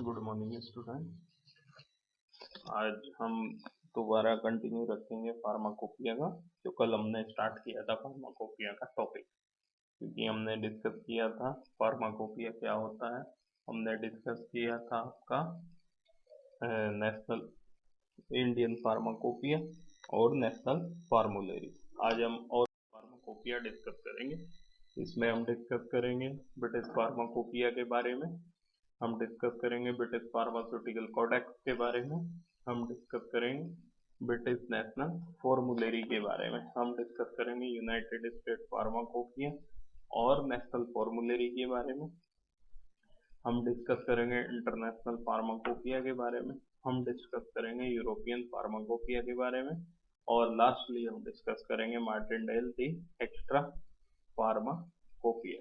Good morning student. आज हम दोबारा कंटिन्यू रखेंगे फार्माकोपिया का, जो कल हमने स्टार्ट किया था फार्माकोपिया का टॉपिक। क्योंकि हमने डिस्कस किया था फार्माकोपिया क्या होता है, हमने डिस्कस किया था आपका नेशनल इंडियन फार्माकोपिया और नेशनल फार्मूलेरी। आज हम और फार्माकोपिया डिस्कस करेंगे। इसमें हम डिस्कस करेंगे ब्रिटिश फार्माकोपिया के बारे में, हम डिस्कस करेंगे ब्रिटिश फार्मास्यूटिकल कोडेक्स के बारे में, हम डिस्कस करेंगे ब्रिटिश नेशनल फॉर्मूलेरी के बारे में, हम डिस्कस करेंगे यूनाइटेड स्टेट फार्माकोपिया और नेशनल फॉर्मूलेरी के बारे में, हम डिस्कस करेंगे इंटरनेशनल फार्माकोपिया के बारे में, हम डिस्कस करेंगे यूरोपियन फार्माकोपिया के बारे में, और लास्टली हम डिस्कस करेंगे मार्टिनडेल दी एक्स्ट्रा फार्माकोपिया।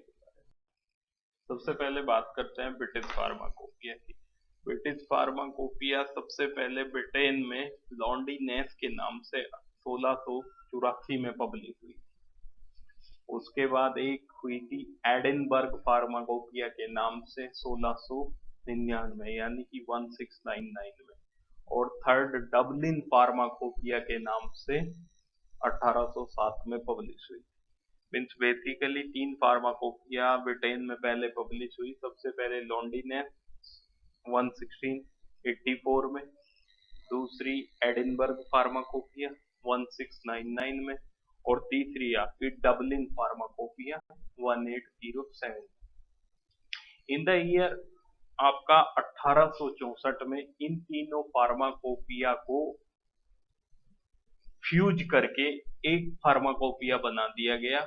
सबसे पहले बात करते हैं ब्रिटिश फार्माकोपिया की। ब्रिटिश फार्माकोपिया सबसे पहले ब्रिटेन में लॉन्डीनेस के नाम से 1684 में पब्लिश हुई। उसके बाद एक हुई थी एडिनबर्ग फार्माकोपिया के नाम से 1699 यानी कि 1699 में, और थर्ड डबलिन फार्माकोपिया के नाम से 1807 में पब्लिश हुई। मीन्स बेसिकली 3 फार्माकोपिया ब्रिटेन में पहले पब्लिश हुई। सबसे पहले लॉन्डीनेस 1684 में, दूसरी एडिनबर्ग फार्माकोपिया 1699 में, और तीसरी आपकी Dublin pharmacopoeia 1807। In the year आपका 1864 में इन तीनों फार्माकोपिया को फ्यूज करके एक फार्माकोपिया बना दिया गया,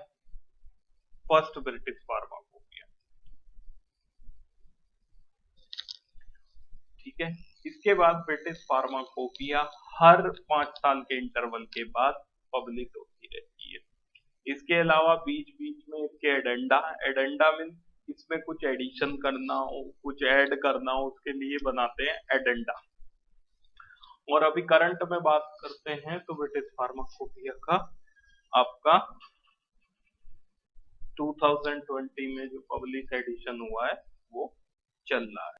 फर्स्ट ब्रिटिश फार्माकोपिया। ठीक है। इसके बाद ब्रिटिश फार्माकोपिया हर 5 साल के इंटरवल के बाद पब्लिश होती रहती है। इसके अलावा बीच बीच में इसके एडेंडा मीन इसमें कुछ एडिशन करना हो, कुछ ऐड करना हो, उसके लिए बनाते हैं एडेंडा। और अभी करंट में बात करते हैं तो ब्रिटिश फार्माकोपिया का आपका 2020 में जो पब्लिश एडिशन हुआ है वो चल रहा है।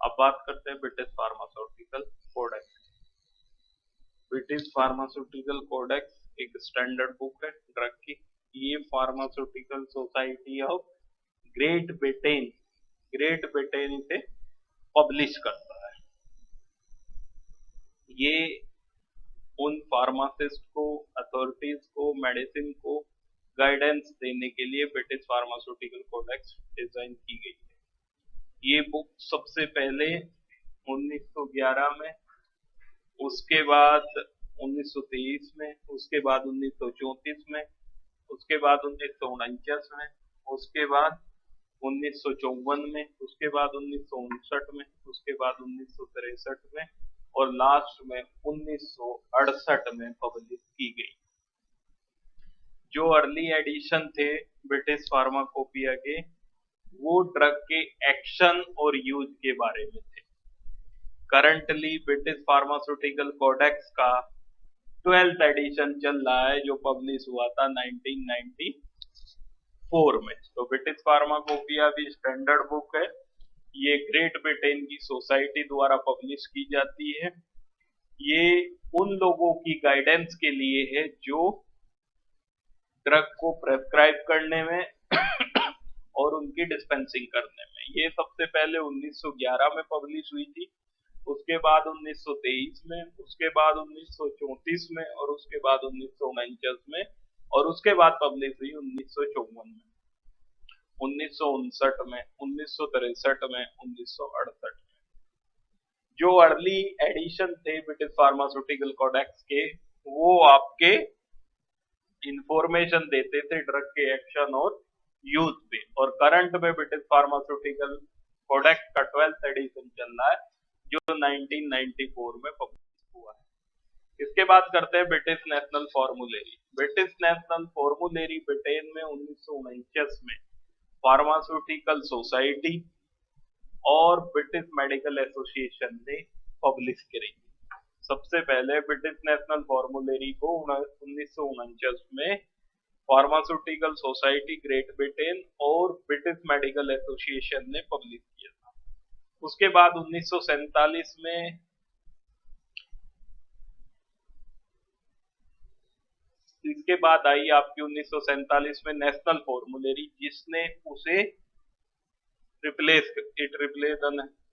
अब बात करते हैं British pharmaceutical codex. British pharmaceutical codex एक स्टैंडर्ड बुक है ड्रग की। ये pharmaceutical society of Great Britain इसे पब्लिश करता है। ये उन फार्मासिस्ट को, अथॉरिटीज को, मेडिसिन को गाइडेंस देने के लिए ब्रिटिश फार्मास्यूटिकल कोडेक्स डिजाइन की गई है। ये बुक सबसे पहले 1911 में, उसके बाद 1923 में, उसके बाद 1934 में, उसके बाद 1949 में, उसके बाद 1954 में, उसके बाद 1959 में, उसके बाद 1963 में, और लास्ट में 1968 में पब्लिश की गई। जो अर्ली एडिशन थे ब्रिटिश फार्माकोपिया के, वो ड्रग के एक्शन और यूज के बारे में थे। करंटली ब्रिटिश फार्मास्यूटिकल कोडेक्स का 12th एडिशन चल रहा है, जो पब्लिश हुआ था 1994 में। तो ब्रिटिश फार्माकोपिया भी स्टैंडर्ड बुक है। ये ग्रेट ब्रिटेन की सोसाइटी द्वारा पब्लिश की जाती है। ये उन लोगों की गाइडेंस के लिए है जो ड्रग को प्रेस्क्राइब करने में और उनकी डिस्पेंसिंग करने में। ये सबसे पहले 1911 में पब्लिश हुई थी, उसके बाद 1923 में, उसके बाद 1934 में, और उसके बाद 1949 में, और उसके बाद पब्लिश हुई 1954 में, 1959 में, 1963 में, 1968 में। जो अर्ली एडिशन थे ब्रिटिश फार्मास्यूटिकल कोडेक्स के, वो आपके इंफॉर्मेशन देते थे ड्रग के एक्शन और यूज पे। और करंट में ब्रिटिश फार्मास्यूटिकल कोडेक्स का 12th एडिशन चल रहा है, जो 1994 में पब्लिश हुआ है। इसके बाद करते हैं British National Formulary. British National Formulary Britain में 1949 में फार्मास्यूटिकल सोसाइटी और ब्रिटिश मेडिकल एसोसिएशन ने पब्लिश करी। सबसे पहले ब्रिटिश नेशनल फॉर्मूलेरी को 1949 में फार्मास्यूटिकल सोसाइटी ग्रेट ब्रिटेन और ब्रिटिश मेडिकल एसोसिएशन ने पब्लिश किया था। उसके बाद 1947 में इसके बाद आई आपकी 1947 में नेशनल फॉर्मूलेरी, जिसने उसे रिप्लेस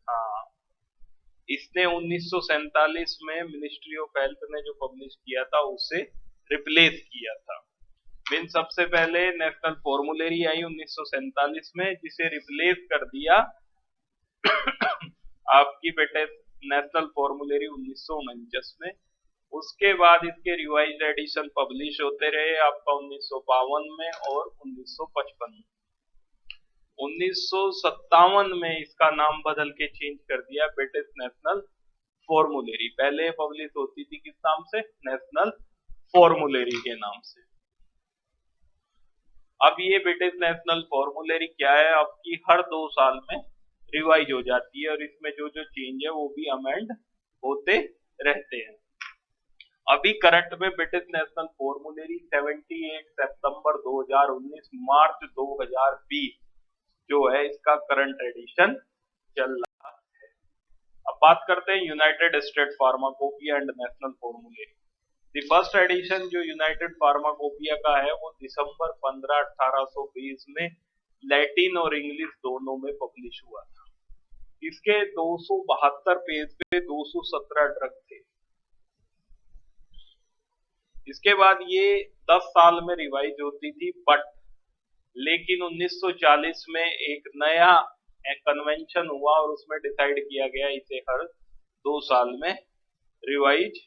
हाँ, इसने 1947 में मिनिस्ट्री ऑफ हेल्थ ने जो पब्लिश किया था उसे रिप्लेस किया था। मीन सबसे पहले नेशनल फॉर्मूलेरी आई 1947 में, जिसे रिप्लेस कर दिया आपकी बेटे नेशनल फॉर्मूलेरी 1949 में। उसके बाद इसके रिवाइज्ड एडिशन पब्लिश होते रहे आपका 1952 में और 1955 में। 1957 में इसका नाम बदल के चेंज कर दिया ब्रिटिश नेशनल फॉर्मूलेरी। पहले पब्लिश होती थी किस नाम से? नेशनल फॉर्मूलेरी के नाम से। अब ये ब्रिटिश नेशनल फॉर्मूलेरी क्या है, आपकी हर 2 साल में रिवाइज हो जाती है और इसमें जो जो चेंज है वो भी अमेंड होते रहते हैं। अभी करंट में ब्रिटिश नेशनल फॉर्मूलेरी 78 सितंबर 2019 मार्च 2020 जो है इसका करंट एडिशन चल रहा है। अब बात करते हैं United State Pharmacopoeia and National Formulary. The first edition जो यूनाइटेड फार्माकोपिया का है वो दिसंबर 15 1820 में लैटिन और इंग्लिश दोनों में पब्लिश हुआ था। इसके 272 पेज पे 217 ड्रग थे। इसके बाद ये 10 साल में रिवाइज होती थी, बट लेकिन 1940 में एक नया कन्वेंशन हुआ और उसमें डिसाइड किया गया इसे हर 2 साल में रिवाइज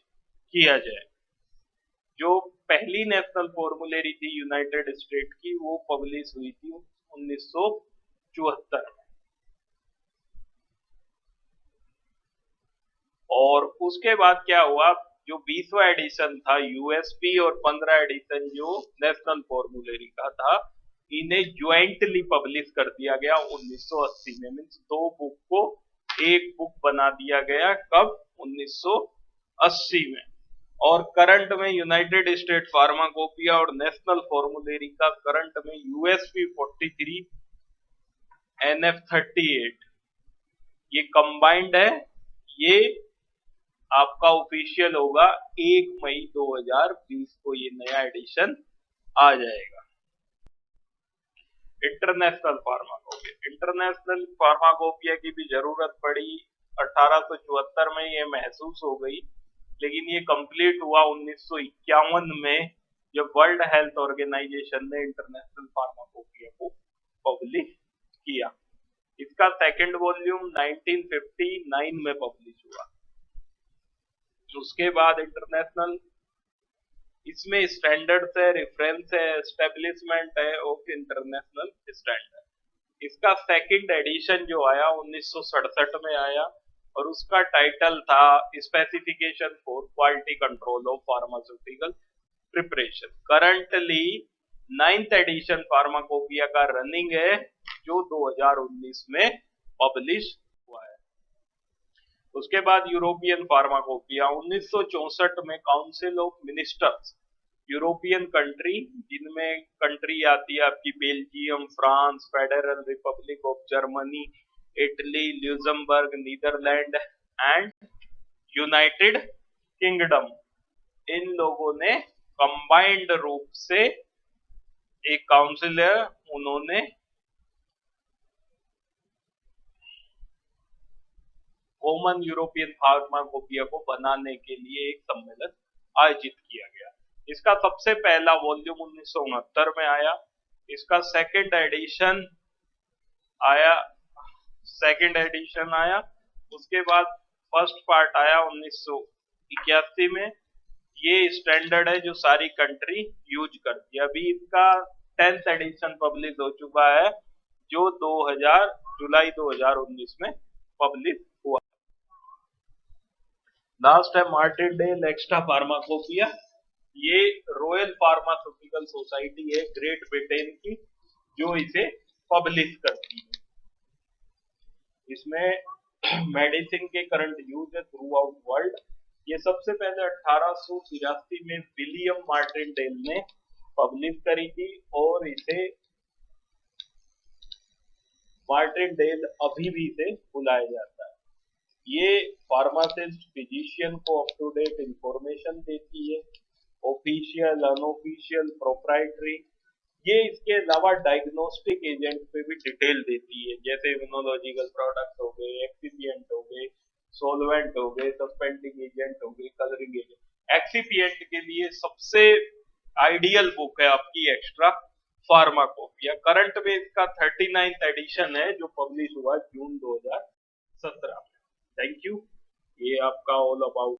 किया जाए। जो पहली नेशनल फॉर्मूलेरी थी यूनाइटेड स्टेट की वो पब्लिश हुई थी 1974 में। और उसके बाद क्या हुआ, जो 20वां एडिशन था यूएसपी और 15 एडिशन जो नेशनल फॉर्मूलेरी का था, इन्हें ज्वाइंटली पब्लिश कर दिया गया 1980 में। मीन्स 2 बुक को एक बुक बना दिया गया, कब? 1980 में। और करंट में यूनाइटेड स्टेट फार्माकोपिया और नेशनल फॉर्मूलेरी का करंट में यूएसपी 43 एनएफ 38 ये कंबाइंड है। ये आपका ऑफिशियल होगा 1 मई 2020 को ये नया एडिशन आ जाएगा। इंटरनेशनल फार्माकोपिया की भी जरूरत पड़ी 1874 में, ये महसूस हो गई, लेकिन ये कंप्लीट हुआ 1951 में जब वर्ल्ड हेल्थ ऑर्गेनाइजेशन ने इंटरनेशनल फार्माकोपिया को पब्लिश किया। इसका सेकंड वॉल्यूम 1959 में पब्लिश हुआ। उसके बाद इंटरनेशनल, इसमें स्टैंडर्ड्स है, रेफरेंस है, एस्टेब्लिशमेंट है ऑफ इंटरनेशनल स्टैंडर्ड। इसका सेकंड एडिशन जो आया 1967 में आया और उसका टाइटल था specification for quality control of pharmaceutical preparation. Currently 9th edition pharmacopoeia का रनिंग है जो 2019 में पब्लिश हुआ है। उसके बाद यूरोपियन फार्माकोपिया 1964 में council of ministers European country, जिनमें कंट्री आती है आपकी Belgium, France, Federal Republic of Germany, Italy, Luxembourg, Netherland and United Kingdom, इन लोगों ने कंबाइंड रूप से एक काउंसिल है, उन्होंने कॉमन यूरोपियन फार्माकोपिया को बनाने के लिए एक सम्मेलन आयोजित किया गया। इसका सबसे पहला वॉल्यूम 1969 में आया। इसका सेकंड एडिशन आया। उसके बाद फर्स्ट पार्ट आया 1981 में। ये स्टैंडर्ड है जो सारी कंट्री यूज करती है। अभी इसका 10th एडिशन पब्लिश हो चुका है जो जुलाई 2019 में पब्लिश हुआ। लास्ट है मार्टिनडेल एक्स्ट्रा फार्माकोपिया। ये रॉयल फार्मास्यूटिकल सोसाइटी है ग्रेट ब्रिटेन की जो इसे पब्लिश करती है। इसमें मेडिसिन के करंट यूज है थ्रू आउट वर्ल्ड। ये सबसे पहले 1883 में विलियम मार्टिनडेल ने पब्लिश करी थी और इसे मार्टिनडेल अभी भी इसे बुलाया जाता है। ये फार्मासिस्ट फिजिशियन को अप टू डेट इंफॉर्मेशन देती है, ऑफिशियल अनऑफिशियल प्रोप्राइटरी। ये इसके अलावा डायग्नोस्टिक एजेंट पे भी डिटेल देती है, जैसे इम्यूनोलॉजिकल प्रोडक्ट हो गए, एक्सीपिएंट हो गए, सोलवेंट हो गए, सस्पेंडिंग एजेंट हो गए, कलरिंग एजेंट। एक्सीपिएंट के लिए सबसे आइडियल बुक है आपकी एक्स्ट्रा फार्माकोपिया। करंट में इसका 39th एडिशन है जो पब्लिश हुआ जून 2017 में। Thank you. ये आपका ऑल अबाउट